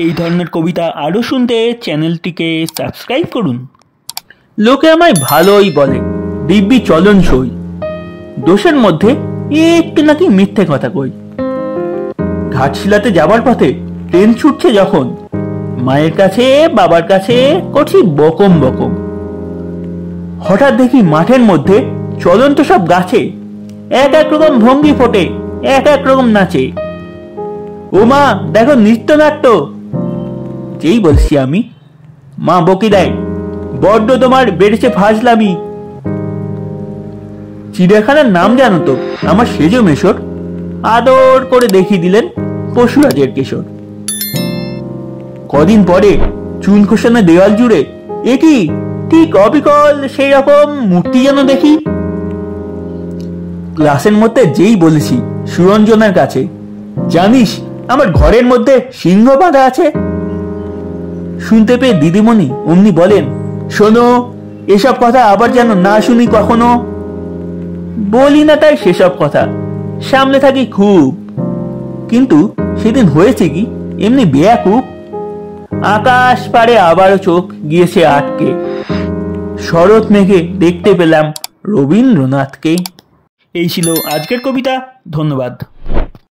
এই ধরনের কবিতা আরও শুনতে চ্যানেলটিকে সাবস্ক্রাইব করুন। লোকে আমায় ভালোই বলে, দিব্যি চলন সই, দোষের মধ্যে একটু নাকি মিথ্যে কথা কই। ঘাটশিলাতে যাবার পথে ট্রেন ছুটছে যখন, মায়ের কাছে বাবার কাছে করছি বকম বকম। হঠাৎ দেখি মাঠের মধ্যে চলন্ত সব গাছে এক এক রকম ভঙ্গি ফোটে, এক এক রকম নাচে। ও মা দেখো নৃত্যনাট্য। যেই বলছি আমি, মা বকি দেয়, বড্ড তোমার বেড়েছে ফাজলামি। চিড়িয়াখানার নাম জানো তো আমার সেজো মেশর, আদর করে দেখিয়ে দিলেন পশুরাজের কেশর। কদিন পরে চুল খোসানো দেওয়াল জুড়ে একই ঠিক অবিকল সেই রকম মূর্তি যেন দেখি। ক্লাসের মধ্যে যেই বলেছি সুরঞ্জনার কাছে, জানিস আমার ঘরের মধ্যে সিংহ বাঁধা আছে, শুনতে পেয়ে দিদিমণি অমনি বলেন, শোনো এসব কথা আবার যেন না শুনি কখনো। বলি না তাই সেসব কথা, সামনে থাকি খুব, কিন্তু সেদিন হয়েছে কি এমনি বেয়াকুব। আকাশ পারে আবারও চোখ গিয়েছে আটকে, শরৎ মেঘে দেখতে পেলাম রবীন্দ্রনাথকে। এই ছিল আজকের কবিতা। ধন্যবাদ।